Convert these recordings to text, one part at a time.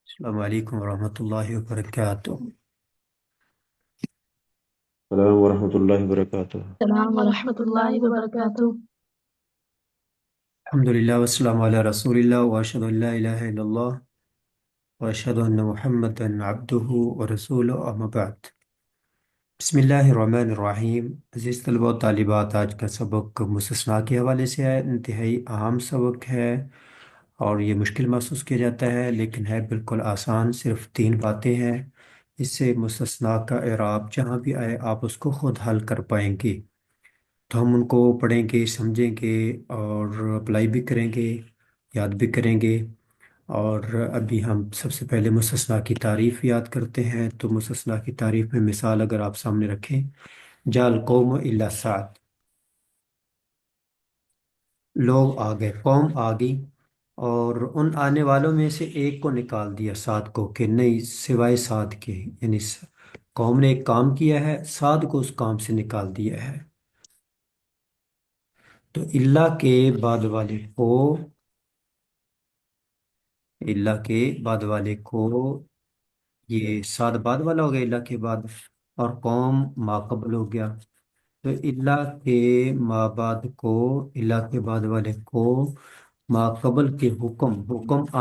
السلام علیکم ورحمۃ اللہ وبرکاتہ۔ السلام ورحمۃ اللہ وبرکاتہ۔ السلام ورحمۃ اللہ وبرکاتہ۔ الحمد للہ والسلام علی رسول اللہ واشہد ان لا الہ الا اللہ واشہد ان محمد عبدہ ورسولہ اما بعد۔ بسم اللہ الرحمن الرحیم۔ عزیز طلبہ و طالبات، آج کا سبق مستثنیٰ کے حوالے سے ہے۔ انتہائی اہم سبق ہے اور یہ مشکل محسوس کیا جاتا ہے، لیکن ہے بالکل آسان۔ صرف 3 باتیں ہیں۔ اس سے مستثنیٰ کا اعراب جہاں بھی آئے آپ اس کو خود حل کر پائیں گے۔ تو ہم ان کو پڑھیں گے، سمجھیں گے اور اپلائی بھی کریں گے، یاد بھی کریں گے۔ اور ابھی ہم سب سے پہلے مستثنیٰ کی تعریف یاد کرتے ہیں۔ تو مستثنیٰ کی تعریف میں مثال اگر آپ سامنے رکھیں، جاء القوم الا سعد، لوگ آ گئے، قوم آ گئی، اور ان آنے والوں میں سے ایک کو نکال دیا، سعد کو، کہ نہیں سوائے سعد کے، یعنی قوم نے ایک کام کیا ہے، سعد کو اس کام سے نکال دیا ہے۔ تو اللہ کے بعد والے کو، اللہ کے بعد والے کو، یہ سعد بعد والا ہو گیا اللہ کے بعد، اور قوم ماقبل ہو گیا۔ تو اللہ کے ما بعد کو، اللہ کے بعد والے کو ماقبل کے حکم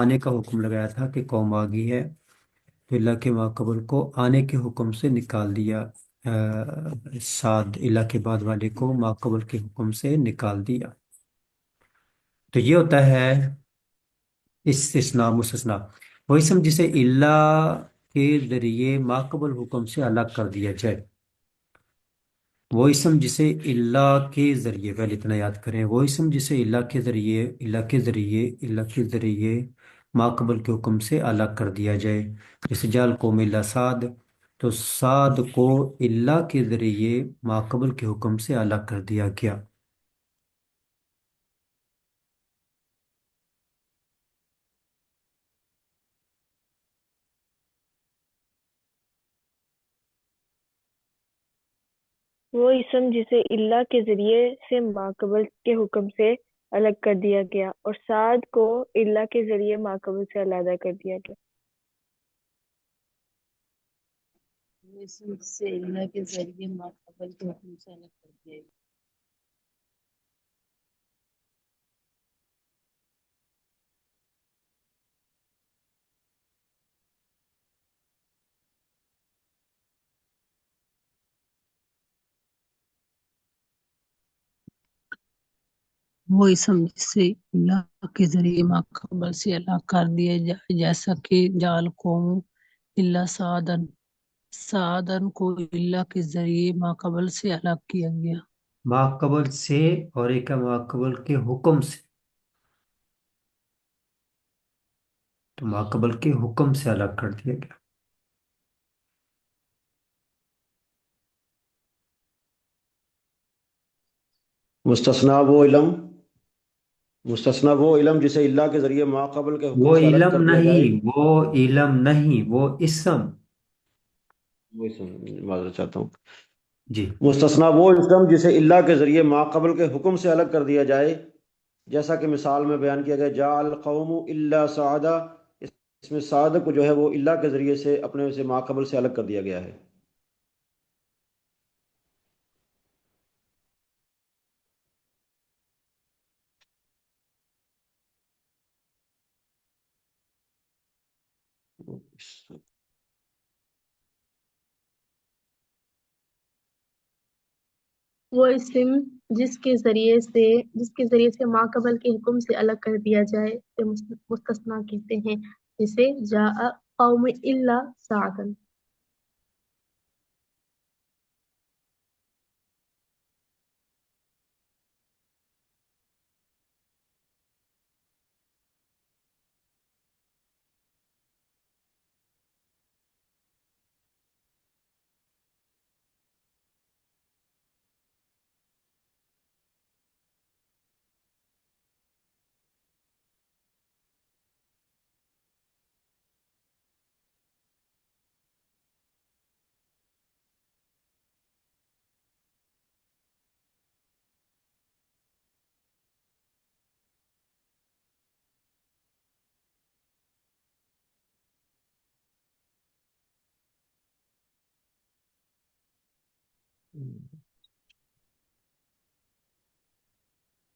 آنے کا حکم لگایا تھا کہ قوم آ گئی ہے، تو اللہ کے ماقبل کو آنے کے حکم سے نکال دیا۔ سعد اللہ کے بعد والے کو ماقبل کے حکم سے نکال دیا۔ تو یہ ہوتا ہے استثناء مستثنیٰ، وہ اسم جسے اللہ کے ذریعے ماقبل حکم سے الگ کر دیا جائے۔ وہ اسم جسے اللہ کے ذریعے، پہلے اتنا یاد کریں، وہ اسم جسے اللہ کے ذریعے ماقبل کے حکم سے الگ کر دیا جائے۔ جیسے جعل قوم اللہ سعد، تو سعد کو اللہ کے ذریعے ماقبل کے حکم سے الگ کر دیا گیا۔ وہ اسم جسے اللہ کے ذریعے سے ماقبل کے حکم سے الگ کر دیا گیا، اور سعد کو اللہ کے ذریعے ماقبل سے علیحدہ کر دیا گیا۔ وہ اسم سے اللہ کے ذریعے ماقبل کے حکم سے الگ کر دیا گیا۔ وہ اسم سے اللہ کے ذریعے ماقبل سے الگ کر دیا جائے، جیسا کہ جعل قوم اللہ سعدن، سعدن کو اللہ کے ذریعے ماقبل سے الگ کیا گیا۔ ماقبل سے، اور ایک ہے ماقبل کے حکم سے، تو ماقبل کے حکم سے الگ کر دیا گیا۔ مستثنیٰ وہ علم مستثنیٰ وہ علم جسے اللہ کے ذریعے ماقبل کے حکم وہ سے الگ علم کر دیا جائے۔ نہیں، وہ علم نہیں، وہ اسم۔ وہ معذرت چاہتا ہوں۔ جی مستثنیٰ وہ علم جسے اللہ کے ذریعے ماقبل کے حکم سے الگ کر دیا جائے، جیسا کہ مثال میں بیان کیا گیا، جاء القوم الا سعدا، اس میں سعد کو جو ہے وہ اللہ کے ذریعے سے اپنے سے ماقبل سے الگ کر دیا گیا ہے۔ وہ اسم جس کے ذریعے سے ماقبل کے حکم سے الگ کر دیا جائے اسے مستثنیٰ کہتے ہیں، جسے جاء قوم الا سعدن۔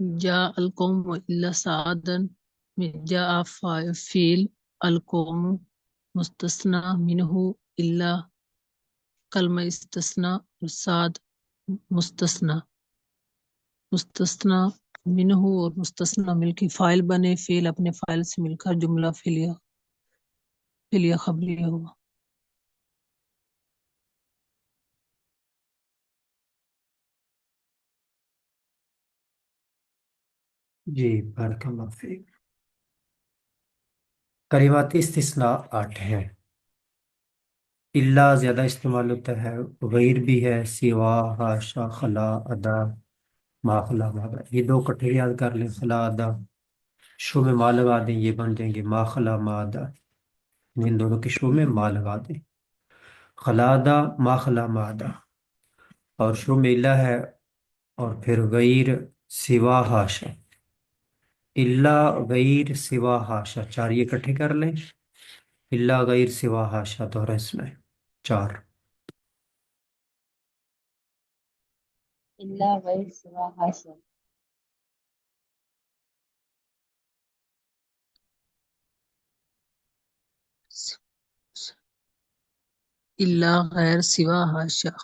جا القوم الا سعدن میں جا فیل القوم مستثنی منہ الا کلمہ استثناء اور سعد مستثنی منہ اور مستثنی مل کے فائل بنے، فیل اپنے فائل سے مل کر جملہ فعلیہ خبریہ ہوا۔ جی بارک اللہ فیک۔ کلمات استثناء 8 ہیں۔ اللہ زیادہ استعمال ہوتا ہے، غیر بھی ہے، سوا، حاشا، خلا، ادا، ما خلا ما ادا، یہ دو کٹھے یاد کر لیں، خلا ادا، شو میں ما لگا دیں، یہ بن جائیں گے ما خلا ما ادا، ان دونوں کے شو میں ما لگا دیں، خلا ادا ما خلا ما ادا، اور شو میں اللہ ہے اور پھر غیر، سوا، حاشا، اللہ، غیر، سوا، حاشا، چار یہ کٹھے کر لیں، اللہ، غیر، سوا، حاشا، دوہرا اس میں 4۔ اللہ غیر سوا حاشا۔ اللہ غیر سوا حاشا۔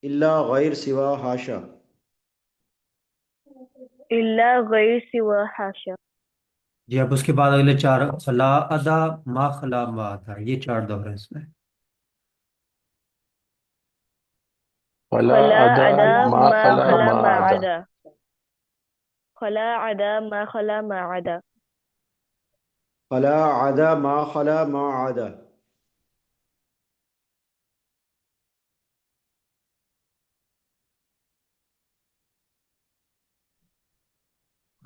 اللہ غیر سوا حاشا۔ إلا غير سوى حاشا۔ جی اب اس کے بعد اگلے 4، خلا ادا ما خلا ما ادا، یہ 4 دوہرا اس میں۔ خلا خلا عدا عدا ما ما خلا خلا ما ما عدا۔ عدا، خلا عدا ما خلا ما عدا، خلا عدا ما خلا ما عدا۔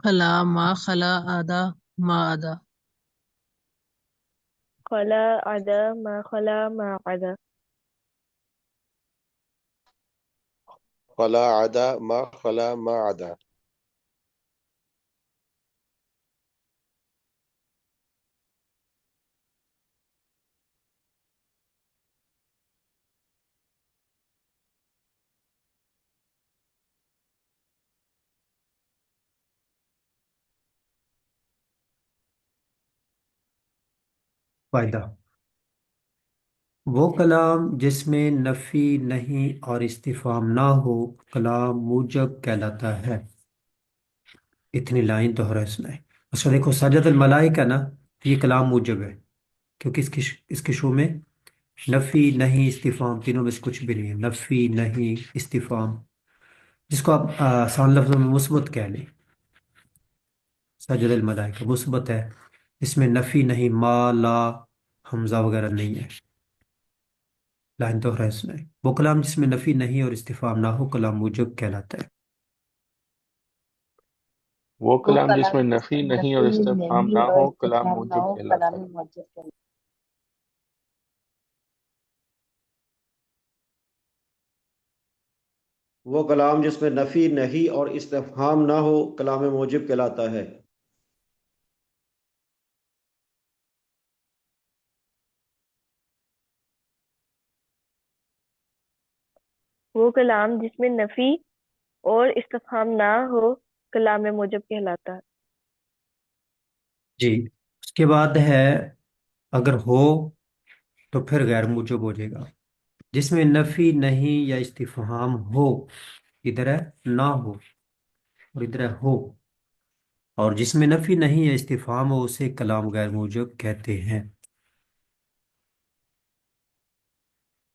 خلا ما خلا ادا ما ادا۔ خلا عدا ما خلا ما عدا، خلا عدا ما خلا ما عدا۔ فائدہ، وہ کلام جس میں نفی نہیں اور استفہام نہ ہو کلام موجب کہلاتا ہے۔ اتنی لائن دوہرا اس میں۔ اس کا دیکھو سجد الملائکہ نا، یہ کلام موجب ہے کیونکہ اس کے شو میں نفی نہیں استفہام تینوں میں سے کچھ بھی نہیں ہے، نفی نہیں استفہام، جس کو آپ آسان لفظوں میں مثبت کہہ لیں، سجد الملائکہ مثبت ہے، اس میں نفی نہیں، ما، لا، حمزہ وغیرہ نہیں ہے۔ لائن دوہرا اس میں، وہ کلام جس میں نفی نہیں اور استفہام نہ ہو کلام موجب کہلاتا ہے۔ وہ وہ کلام جس میں کلام جس نفی میں نہیں اور نفی استفہام نہ نہیں اور ہو کلام استفہام نہ موجب ہو کہلاتا کلام ہے۔ موجب کہلاتا وہ کلام جس میں نفی نہیں اور استفہام نہ ہو کلام موجب کہلاتا ہے۔ وہ کلام جس میں نفی اور استفہام نہ ہو کلام موجب کہلاتا ہے۔ جی اس کے بعد ہے اگر ہو تو پھر غیر موجب ہو جائے گا، جس میں نفی نہیں یا استفہام ہو، ادھر ہے نہ ہو اور ادھر ہے ہو، اور جس میں نفی نہیں یا استفہام ہو اسے کلام غیر موجب کہتے ہیں۔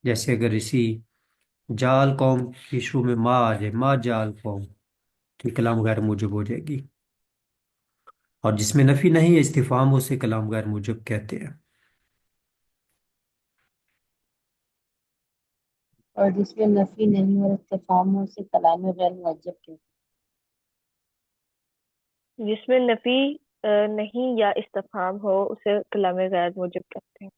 جیسے اگر اسی جال قوم کی شروع میں ما آ جائے، ما جال قوم، تو یہ کلام غیر موجب ہو جائے گی، اور جس میں نفی نہیں یا استفہام ہو اسے کلام غیر موجب کہتے ہیں۔ ہے، اور جس میں نفی نہیں اور استفہام ہو اسے کلام غیر موجب کہتے ہیں۔ جس میں نفی نہیں یا استفہام ہو اسے کلام غیر موجب کہتے ہیں۔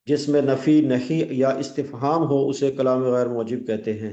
جس میں نفی نہیں یا استفہام ہو اسے کلام غیر موجب کہتے ہیں۔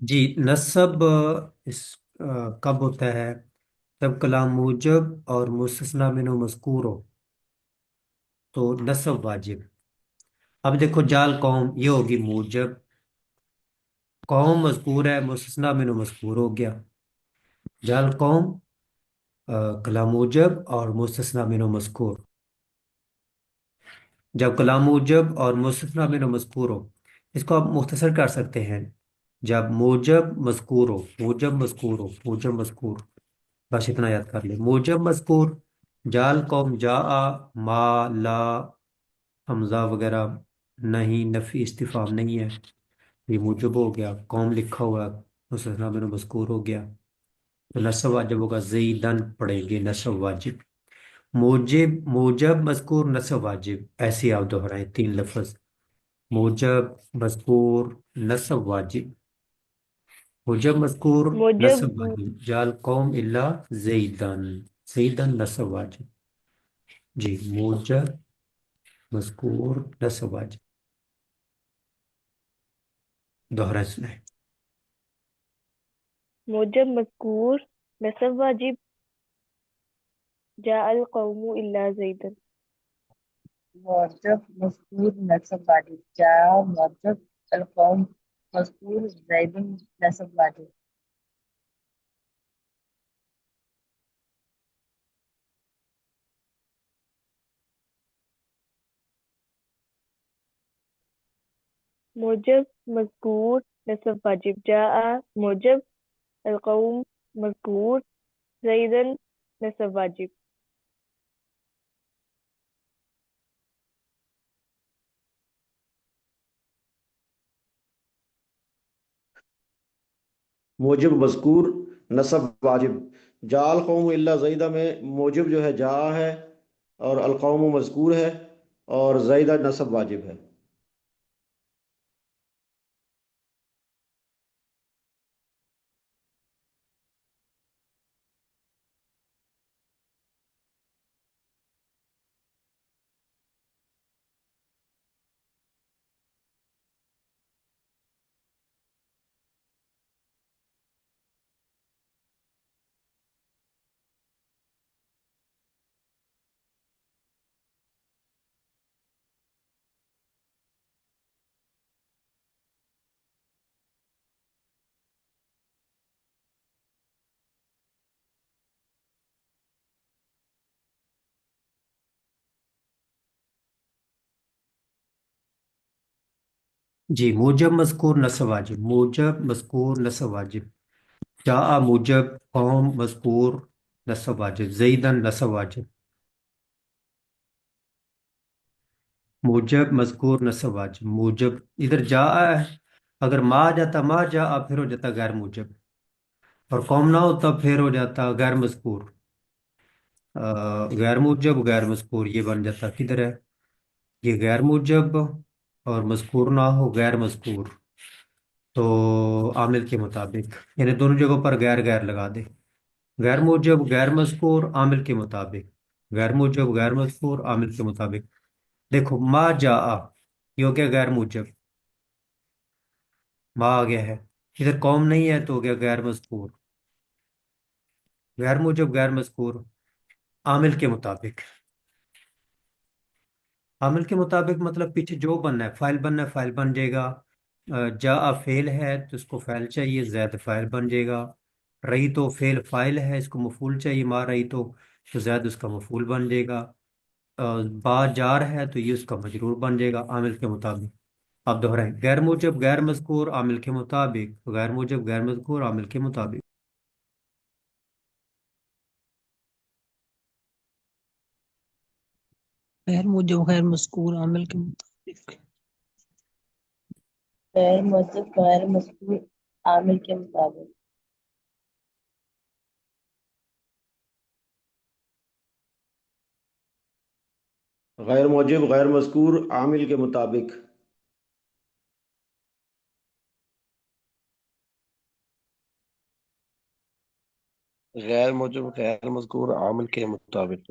جی نصب کب ہوتا ہے؟ جب کلام موجب اور مستثنی منہ مذکور ہو تو نصب واجب۔ اب دیکھو جال قوم یہ ہوگی موجب، قوم مذکور ہے، مستثنی منہ مذکور ہو گیا، جال قوم کلام موجب اور مستثنی منہ مذکور۔ جب کلام موجب اور مستثنی منہ مذکور ہو، اس کو آپ مختصر کر سکتے ہیں، جب موجب مذکور ہو، موجب مذکور ہو، موجب مذکور، بس اتنا یاد کر لیں، موجب مذکور، جال قوم جا، ما، لا، حمزہ وغیرہ نہیں، نفی استفہام نہیں ہے، یہ موجب ہو گیا، قوم لکھا ہوا ہے، مستثنی منہ مذکور ہو گیا، تو نصب واجب ہوگا، زیدن پڑھیں گے نصب واجب۔ موجب مذکور نصب واجب، ایسے آپ دہرائیں تین لفظ، موجب مذکور نصب واجب، موجب مذکور موجب نصب واجب، جال قوم الا زیدن، زیدن نصب واجب۔ جی موجب مذکور نصب واجب، دوہرا سنیں۔ موجب مذکور نصب واجب، جاء القوم الا زیدا۔ موجب مذکور نصب واجب، جا موجب القوم مذکور زید نصب واجب۔ موجب مذکور نصب واجب، جاء موجب القوم مذکور زیدا نصب واجب۔ موجب مذکور نصب واجب، جا القوم الا زیدہ میں موجب جو ہے جا ہے اور القوم مذکور ہے اور زیدہ نصب واجب ہے۔ جی موجب مذکور نصب واجب، موجب مذکور نصب واجب، جاء موجب، قوم مذکور نصب واجب، زیدن نصب واجب، موجب مذکور نصب واجب، موجب ادھر جاء ہے، اگر ما آ جاتا ما جاء پھر ہو جاتا غیر موجب، اور قوم نہ ہوتا پھر ہو جاتا غیر مذکور، غیر موجب غیر مذکور، یہ بن جاتا کدھر ہے، یہ غیر موجب اور مذکور نہ ہو غیر مذکور، تو عامل کے مطابق، یعنی دونوں جگہوں پر غیر غیر لگا دے، غیر موجب غیر مذکور عامل کے مطابق، غیر موجب غیر مذکور عامل کے مطابق۔ دیکھو ما جا، یہ ہو گیا غیر موجب، ما آ گیا ہے، ادھر قوم نہیں ہے تو ہو گیا غیر مذکور، غیر موجب غیر مذکور عامل کے مطابق، عامل کے مطابق مطلب پیچھے جو بننا ہے، فائل بننا ہے فائل بن جائے گا، جا فعل ہے تو اس کو فعل چاہیے، زید فائل بن جائے گا، رہی تو فعل فائل ہے اس کو مفعول چاہیے، ما رہی تو زید اس کا مفعول بن جائے گا، با جار ہے تو یہ اس کا مجرور بن جائے گا عامل کے مطابق۔ آپ دہرائیں، غیر موجب غیر مذکور عامل کے مطابق، غیر موجب غیر مذکور عامل کے مطابق۔ غیر موجب غیر مذکور عامل کے مطابق، غیر موجب غیر مذکور عامل کے مطابق۔ غیر موجب غیر مذکور عامل کے مطابق، غیر موجب غیر مذکور عامل کے مطابق۔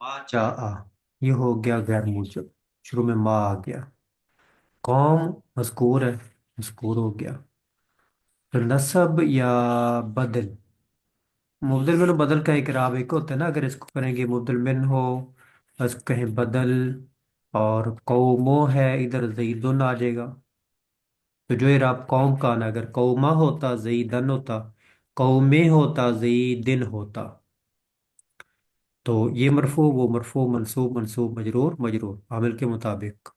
ما جاء یہ ہو گیا غیر موجب، شروع میں ما آ گیا۔ قوم مذکور ہے، مذکور ہو گیا۔ تو نصب یا بدل، مبدل من و بدل کا اعراب ایک ہوتا ہے نا، اگر اس کو کریں گے مبدل من ہو، بس کہیں بدل، اور قومو ہے ادھر زیدن آ جائے گا، تو جو اعراب قوم کا نا، اگر قوما ہوتا زیدن ہوتا، قومے ہوتا زیدن ہوتا، تو یہ مرفوع وہ مرفوع منصوب منصوب مجرور مجرور عامل کے مطابق۔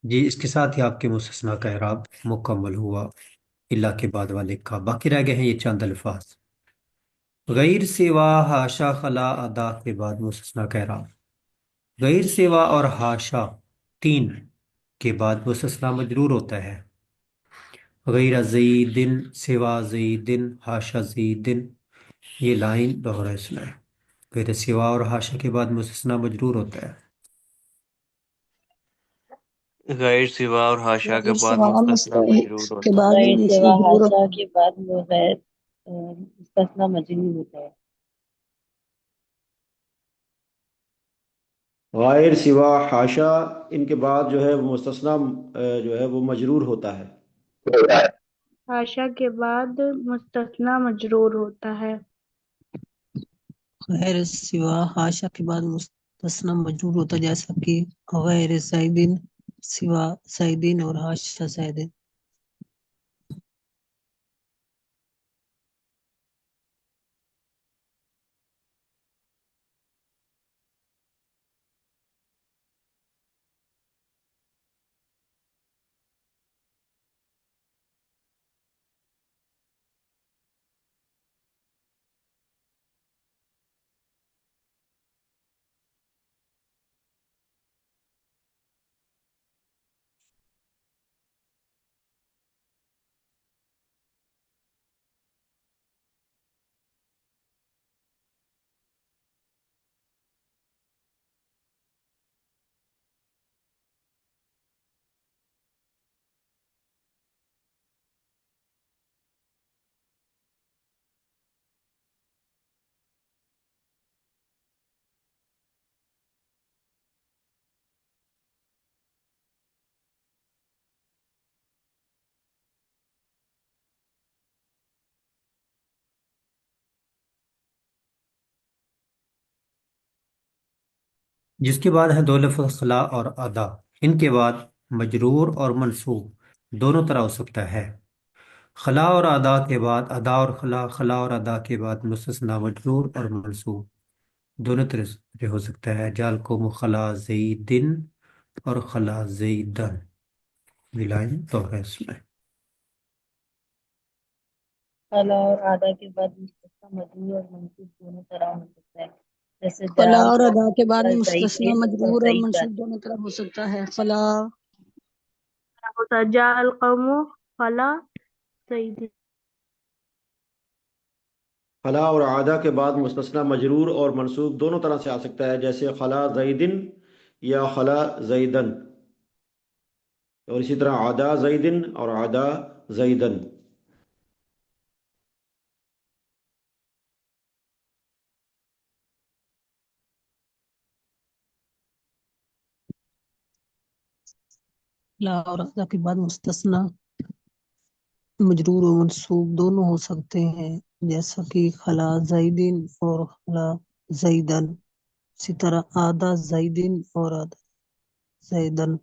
جی اس کے ساتھ ہی آپ کے مستثنیٰ کا اعراب مکمل ہوا، الا کے بعد والے کا۔ باقی رہ گئے ہیں یہ چند الفاظ۔ غیر سوا حاشا خلا ادا کے بعد مستثنیٰ کا اعراب، غیر سوا اور حاشا تین کے بعد مستثنیٰ مجرور ہوتا ہے۔ غیر زیدن، سوا زیدن، حاشا زیدن، یہ لائن دوہرا اسنا ہے۔ غیر سوا اور حاشا کے بعد مستثنیٰ مجرور ہوتا ہے۔ غیر سوا اور حاشا کے غیر بعد سوا مستثنی مجرور کے ہوتا بعد غیر سوا مجرور حاشا کے بعد غیر مستثنی مجرور ہوتا ہے۔ غیر سوا حاشا ان کے بعد جو ہے وہ مستثنی جو ہے وہ مجرور ہوتا ہے۔ حاشا کے بعد مستثنی مجرور ہوتا ہے۔ غیر سوا حاشا کے بعد مستثنی مجرور ہوتا ہے، جیسا کہ غیر زیدن، سوا زیدن اور حاشا زیدن۔ جس کے بعد ہے دو لفظ خلا اور ادا، ان کے بعد مجرور اور منصوب دونوں طرح ہو سکتا ہے۔ خلا اور ادا کے بعد ادا اور خلا، خلا اور ادا کے بعد مستثنی مجرور اور منصوب دونوں طرح سے ہو سکتا ہے۔ جال کو مخلا زیدن اور خلا زیدن، یہ لائن تو ہے اس میں۔ خلا اور آدھا کے بعد مستثنی مجرور اور منصوب دونوں طرح ہو سکتا ہے، جیسے خلا جعل اور کو ادا کے بعد مستثنی زیدن اور مجرور اور زیدن۔ منصوب دونوں طرح ہو سکتا ہے۔ خلا ہوتا جاء القوم خلا زید۔ خلا اور عادہ کے بعد مستثنی مجرور اور منصوب دونوں طرح سے آ سکتا ہے، جیسے خلا زیدن یا خلا زیدن، اور اسی طرح عدا زیدن اور عدا زیدن۔ خلا اور ادا کے بعد مستثنی مجرور و منصوب دونوں ہو سکتے ہیں، جیسا کہ خلا زیدن اور خلا زیدن، اسی طرح آدھا زیدن اور آدھا زیدن۔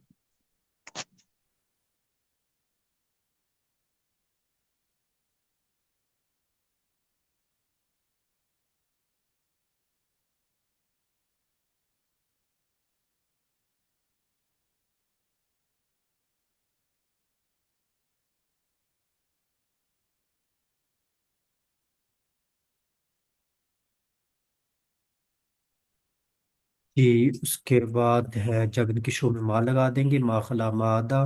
جی اس کے بعد ہے جب ان کی شو میں ما لگا دیں گے، ما خلا ما ادا،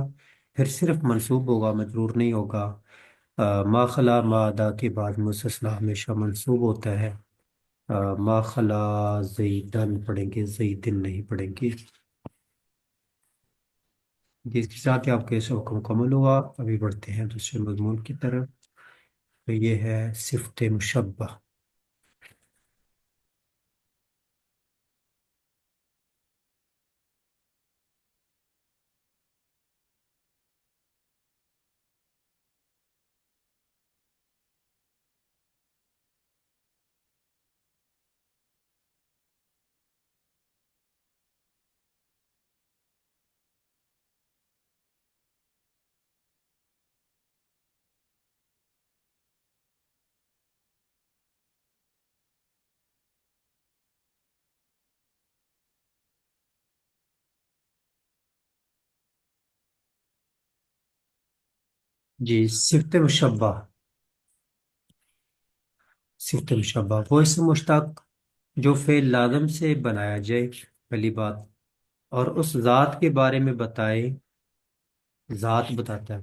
پھر صرف منصوب ہوگا مجرور نہیں ہوگا۔ ما خلا ما ادا کے بعد مستثنی ہمیشہ منصوب ہوتا ہے۔ ما خلا زیدن پڑھیں گے، زیدن نہیں پڑھیں گے۔ جس کے ساتھ ہی آپ کا اس حکم مکمل ہوا، ابھی بڑھتے ہیں دوسرے مضمون کی طرف۔ تو یہ ہے صفت مشبہ۔ جی، صفت مشبہ، صفت مشبہ وہ اسم مشتق جو فعل لازم سے بنایا جائے، پہلی بات، اور اس ذات کے بارے میں بتائے، ذات بتاتا ہے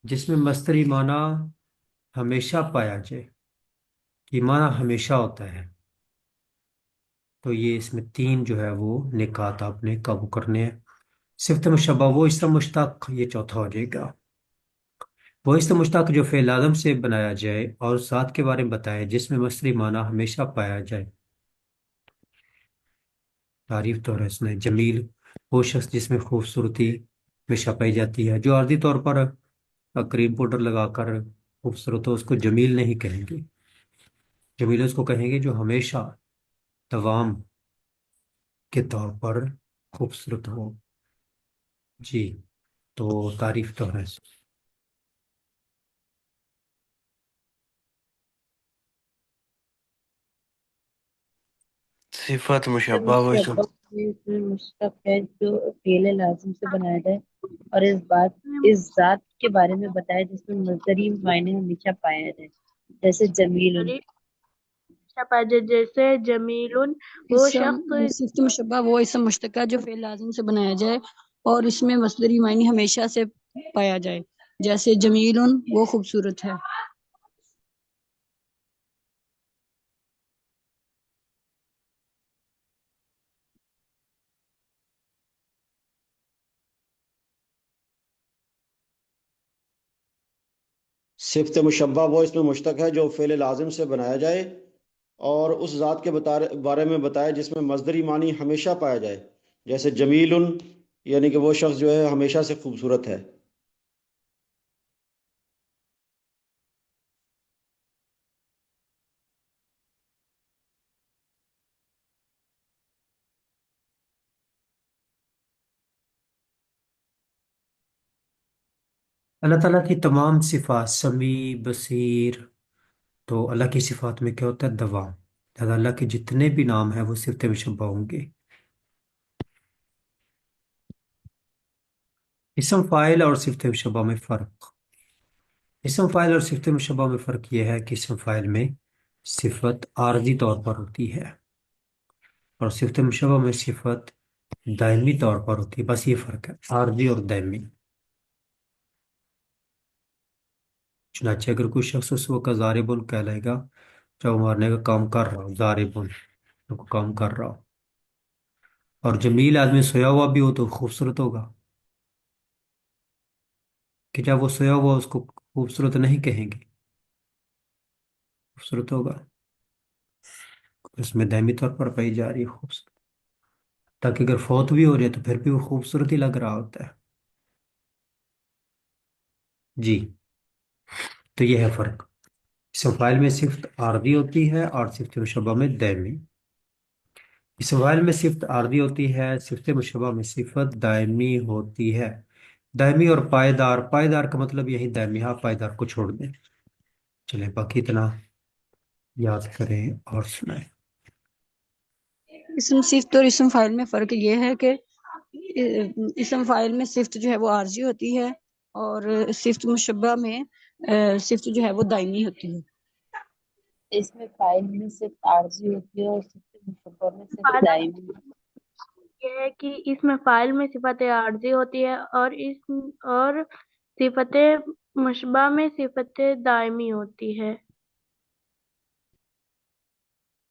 جس میں مصدری معنی ہمیشہ پایا جائے، یہ معنی ہمیشہ ہوتا ہے۔ تو یہ اس میں تین جو ہے وہ نکات آپ نے قابو کرنے ہیں۔ صفت مشبہ وہ اسم مشتق، یہ چوتھا ہو جائے گا، وہ اسم مشتق جو فعل لازم سے بنایا جائے اور اس ذات کے بارے میں بتائے جس میں مصدری معنی ہمیشہ پایا جائے۔ تعریف طور ہے اس نے، جمیل وہ شخص جس میں خوبصورتی ہمیشہ پائی جاتی ہے۔ جو عارضی طور پر کریم پاؤڈر لگا کر خوبصورت ہو اس کو جمیل نہیں کہیں گے، جمیل اس کو کہیں گے جو ہمیشہ دوام کے طور پر خوبصورت ہو۔ جی، تو تعریف طور ہے۔ صفت مشبہ وہ اسم مشبہ میں مشتق ہے جو فعل لازم سے بنایا جائے اور اس ذات کے بارے میں بتائے جس میں مصدری معنی ہمیشہ پایا جائے، جیسے جمیل۔ جیسے جمیل وہ شخص صفت مشبہ وہ اسم مشتق ہے جو فعل لازم سے بنایا جائے اور اس میں مصدری معنی ہمیشہ سے پایا جائے، جیسے جمیل وہ خوبصورت ہے۔ صفت مشبہ وہ اسم مشتق ہے جو فعل لازم سے بنایا جائے اور اس ذات کے بارے میں بتائے جس میں مصدری معنی ہمیشہ پایا جائے، جیسے جمیل، یعنی کہ وہ شخص جو ہے ہمیشہ سے خوبصورت ہے۔ اللہ تعالیٰ کی تمام صفات، سمیع، بصیر، تو اللہ کی صفات میں کیا ہوتا ہے؟ دوام، لہذا اللہ کے جتنے بھی نام ہیں وہ صفت مشبہ ہوں گے۔ اسم فاعل اور صفت مشبہ میں فرق۔ اسم فاعل اور صفت مشبہ میں فرق یہ ہے کہ اسم فاعل میں صفت عارضی طور پر ہوتی ہے اور صفت مشبہ میں صفت دائمی طور پر ہوتی ہے، بس یہ فرق ہے، عارضی اور دائمی۔ چنانچہ اگر کوئی شخص اس وقت ضاربن کہلائے گا جب مارنے کا کام کر رہا ہو، ضاربن کو کام کر رہا ہو، اور جمیل آدمی سویا ہوا بھی ہو تو خوبصورت ہوگا، کہ جب وہ سویا ہوا اس کو خوبصورت نہیں کہیں گے، خوبصورت ہوگا، اس میں دائمی طور پر پائی جا رہی ہے خوبصورت، تاکہ اگر فوت بھی ہو جائے تو پھر بھی وہ خوبصورت ہی لگ رہا ہوتا ہے۔ جی، تو یہ ہے فرق، اسم فاعل میں صفت عارضی ہوتی ہے اور صفت مشبہ میں دائمی۔ اسم فاعل میں صفت عارضی ہوتی ہے، صفت مشبہ میں صفت دائمی ہوتی ہے۔ دائمی اور پائیدار، پائیدار کا مطلب یہی دائمی، ہاں پائیدار کو چھوڑ دیں۔ چلیں باقی اتنا یاد کریں اور سنائیں۔ اسم صفت اور اسم فاعل میں فرق یہ ہے کہ اسم فاعل میں صفت جو ہے وہ عارضی ہوتی ہے اور صفت مشبہ میں صفت جو ہے وہ دائمی ہوتی ہے۔ اس میں فاعل میں صرف عارضی ہوتی ہے اور صفت مشبہ میں صرف دائمی۔ یہ ہے کہ اس میں فاعل میں صفت عارضی ہوتی ہے اور صفت مشبہ میں صفت دائمی ہوتی ہے۔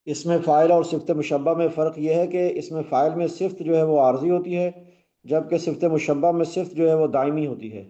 اس میں فاعل اور صفت مشبہ میں فرق یہ ہے کہ اس میں فاعل میں صفت جو ہے وہ عارضی ہوتی ہے جبکہ صفت مشبہ میں صفت جو ہے وہ دائمی ہوتی ہے۔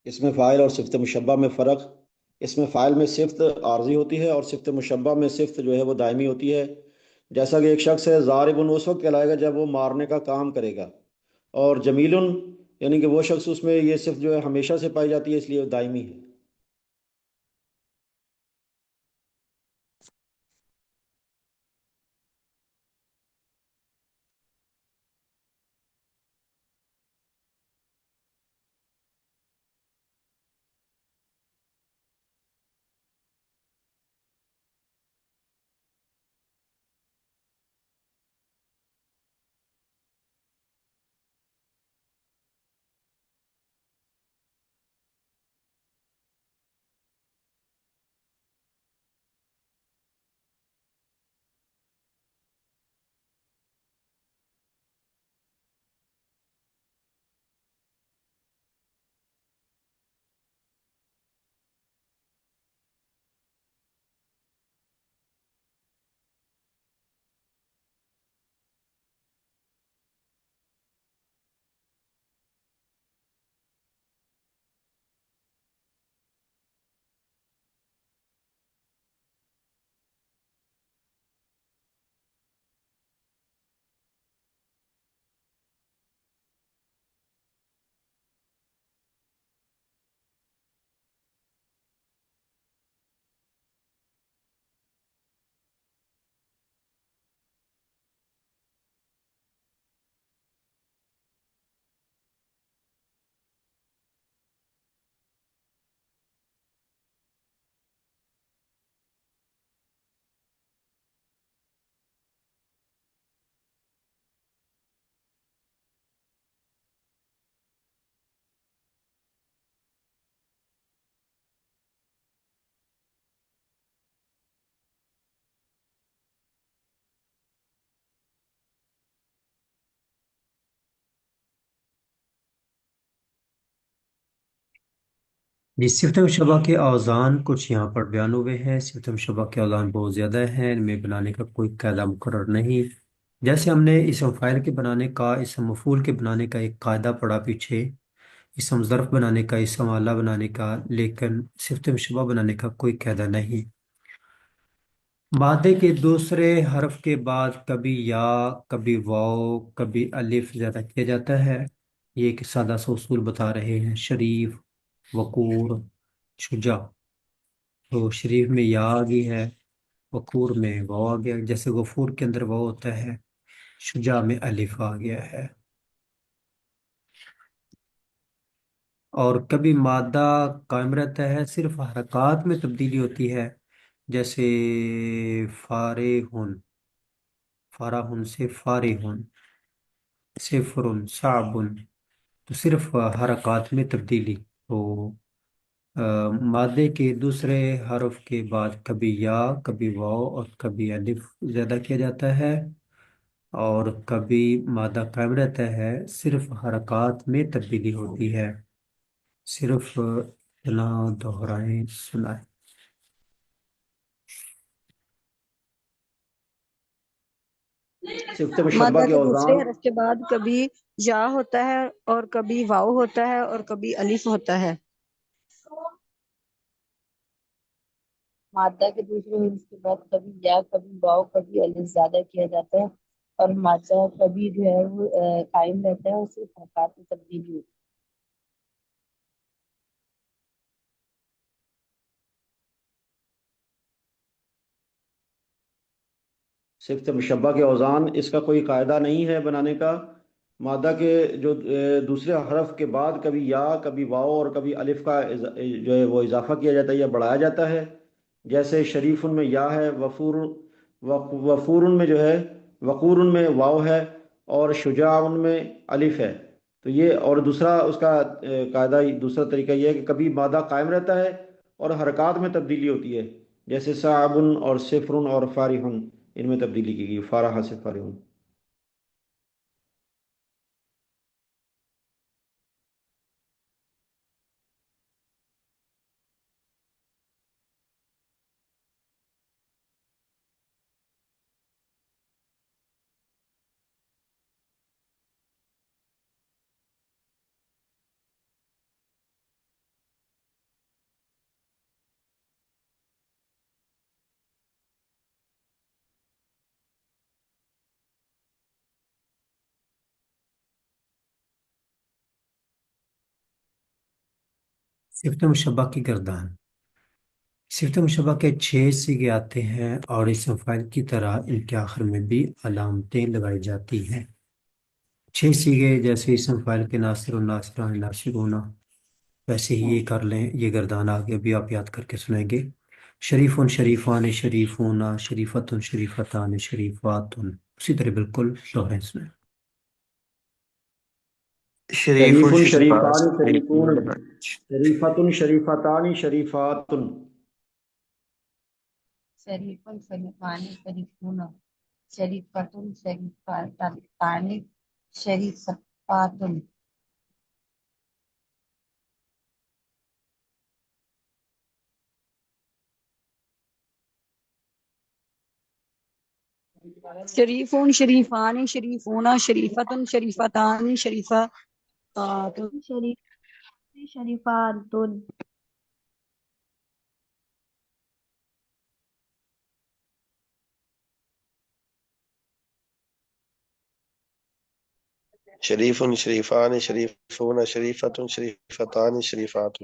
اسم فاعل اور صفت مشبہ میں فرق: اسم فاعل میں صفت عارضی ہوتی ہے اور صفت مشبہ میں صفت جو ہے وہ دائمی ہوتی ہے. جیسا کہ ایک شخص ہے ضارب اس وقت کہلائے گا جب وہ مارنے کا کام کرے گا، اور جمیل یعنی کہ وہ شخص، اس میں یہ صفت جو ہے ہمیشہ سے پائی جاتی ہے، اس لیے وہ دائمی ہے. جی، صفت مشبہ کے اوزان کچھ یہاں پر بیان ہوئے ہیں. صفت مشبہ کے اوزان بہت زیادہ ہیں، ان میں بنانے کا کوئی قاعدہ مقرر نہیں. جیسے ہم نے اسم فاعل کے بنانے کا، اسم مفعول کے بنانے کا ایک قاعدہ پڑھا پیچھے، اسم ظرف بنانے کا، اسم آلہ بنانے کا، لیکن صفت مشبہ بنانے کا کوئی قاعدہ نہیں. مادے کے دوسرے حرف کے بعد کبھی یا، کبھی واو، کبھی الف زیادہ کیا جاتا ہے. یہ ایک سادہ سا اصول بتا رہے ہیں. شریف، وقور، شجاع. تو شریف میں یا آ گئی ہے، وقور میں واو آ گیا، جیسے غفور کے اندر واو ہوتا ہے، شجاع میں الف آ گیا ہے. اور کبھی مادہ قائم رہتا ہے، صرف حرکات میں تبدیلی ہوتی ہے، جیسے فارحن، فارحن سے فارحن، صفر، صعب. تو صرف حرکات میں تبدیلی. تو مادے کے دوسرے حرف کے بعد کبھی یا، کبھی واو اور کبھی الف زیادہ کیا جاتا ہے، اور کبھی مادہ قائم رہتا ہے، صرف حرکات میں تبدیلی ہوتی ہے. صرف اتنا دہرائیں سنائیں. صفت مشبہ مادہ کے کے دوسرے اوزان: حرف کے بعد کبھی یا ہوتا ہے اور کبھی واو ہوتا ہے اور کبھی الف ہوتا ہے. مادہ کے دوسرے حرف کے بعد کبھی یا، کبھی واو، کبھی الف زیادہ کیا جاتا ہے، اور مادہ کبھی جو ہے وہ قائم رہتا ہے اور صرف حرکات میں تبدیلی ہوتی ہے. صفت مشبہ کے اوزان، اس کا کوئی قاعدہ نہیں ہے بنانے کا. مادہ کے جو دوسرے حرف کے بعد کبھی یا، کبھی واو اور کبھی الف کا جو ہے وہ اضافہ کیا جاتا ہے یا بڑھایا جاتا ہے. جیسے شریف میں یا ہے، وفور میں جو ہے، وقور میں واو ہے، اور شجاع میں الف ہے. تو یہ، اور دوسرا اس کا قاعدہ، دوسرا طریقہ یہ ہے کہ کبھی مادہ قائم رہتا ہے اور حرکات میں تبدیلی ہوتی ہے، جیسے صعب اور صفر اور فارح، ان میں تبدیلی کی گئی، فارح سے فارح. صفت مشبہ کی گردان. صفت مشبہ کے 6 صیغے آتے ہیں اور اسم فاعل کی طرح ان کے آخر میں بھی علامتیں لگائی جاتی ہیں. 6 صیغے جیسے اسم فاعل کے ناصر الناصران ناصرون، ویسے ہی یہ کر لیں. یہ گردان آگے بھی آپ یاد کر کے سنیں گے. شریف شریفان شریفون شریفت شریفتان شریفات، اسی طرح بالکل دوہریں سنیں. شریف شریف شریفان شریفان شریفون شریفت شریفتان شریفات. شریف شریفان شریفون شریفت شریفتان شریفات. شریفون شریفان شریفون شریفت شریفتان شریفات. شریف شریفات. شریف شریفان شریفون شریفت شریفتان شریفات.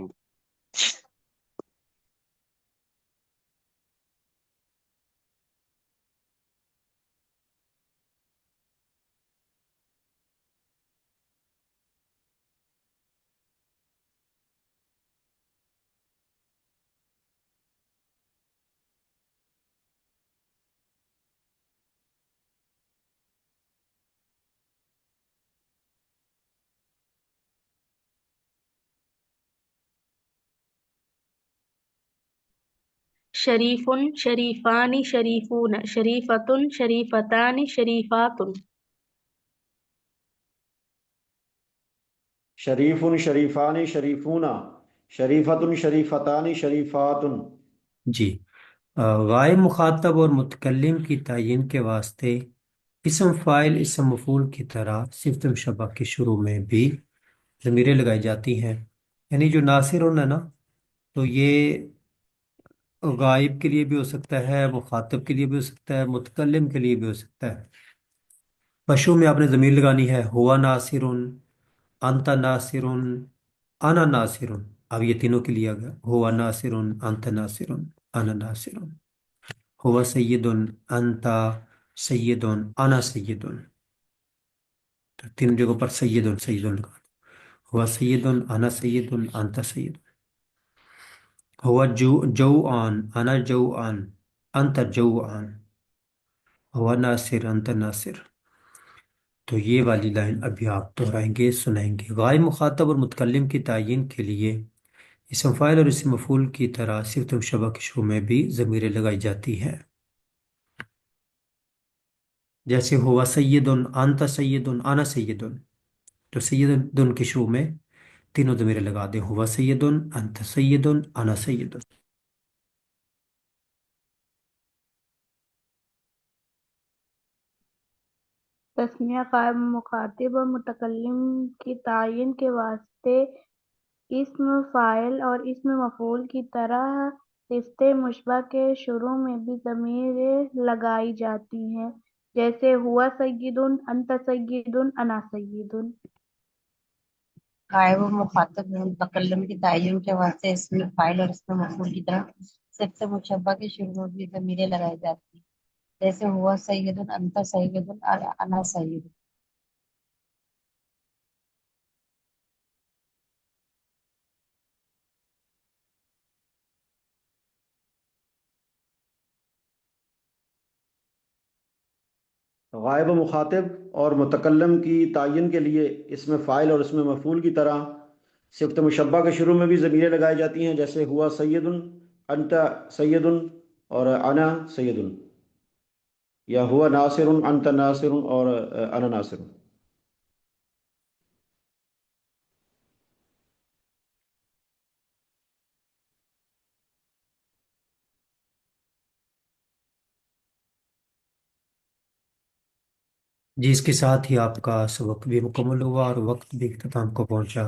شریف شریفان شریفون شریفت شریفتان شریفات. شریف شریفان شریفون شریفت شریفتان شریفات. جی، غائب مخاطب اور متکلم کی تعین کے واسطے اسم فاعل اسم مفعول کی طرح صفت مشبہ کے شروع میں بھی ضمیریں لگائی جاتی ہیں. یعنی جو ناصرون ہے نا، تو یہ غائب کے لیے بھی ہو سکتا ہے، مخاطب کے لیے بھی ہو سکتا ہے، متکلم کے لیے بھی ہو سکتا ہے. پشو میں آپ نے ضمیر لگانی ہے. ہوا ناصرن، انت ناصرن، انا ناصرن. اب یہ تینوں کے لیے آ گیا. ہوا ناصرن، انت ناصرن، انا ناصرن. ہوا سیدن، انت سیدن، انا سیدن. تو تین جگہوں پر سیدن سیدن لگا دو. ہوا سیدن، انا سیدن، انت سیدن. ہوا جوعان، انا جوعان، انت جوعان. ہوا ناصر، انت ناصر. تو یہ والی لائن ابھی آپ دہرائیں گے، سنائیں گے. غائب مخاطب اور متکلم کی تعین کے لیے اسم فاعل اور اسم مفعول کی طرح صفت مشبہ کے شروع میں بھی ضمیریں لگائی جاتی ہیں. جیسے ہوا سیدن، انت سیدن، انا سیدن. تو سیدن کے شروع میں تینوں ضمیریں لگا دیں. ہوا سیدن، انت سیدن، انا سیدن. تسنیہ غائب مخاطب اور متکلم کی تعین کے واسطے اسم فاعل اور اسم مفعول کی طرح صفت مشبہ کے شروع میں بھی ضمیریں لگائی جاتی ہیں. جیسے ہوا سیدن، انت سیدن، انا سیدن. غائب مخاطب اور متکلم کی تعین کے واسطے اسم فاعل اور اسم مفعول کی طرح صفت مشبہ کے شروع میں بھی ضمیریں لگائی جاتی ہیں. جیسے ہوا سیدن، انت سیدن، انا سیدن. غائب مخاطب اور متکلم کی تعین کے لیے اسم فاعل اور اسم مفعول کی طرح صفت مشبہ کے شروع میں بھی ضمیریں لگائی جاتی ہیں. جیسے ہوا سیدن، انت سیدن اور انا سیدن. یا ہوا ناصر، انت ناصر اور انا ناصر. جی، اس کے ساتھ ہی آپ کا سبق بھی مکمل ہوا اور وقت بھی اختتام کو پہنچا.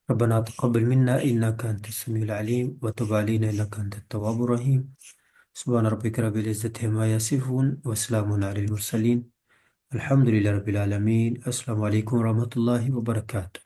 ربنا تقبل منا انك انت السميع العليم وتب علينا انك انت التواب الرحيم. سبحان ربك رب العزة عما يصفون وسلام على المرسلين الحمد لله رب العالمين. السلام علیکم ورحمۃ اللہ وبرکاتہ.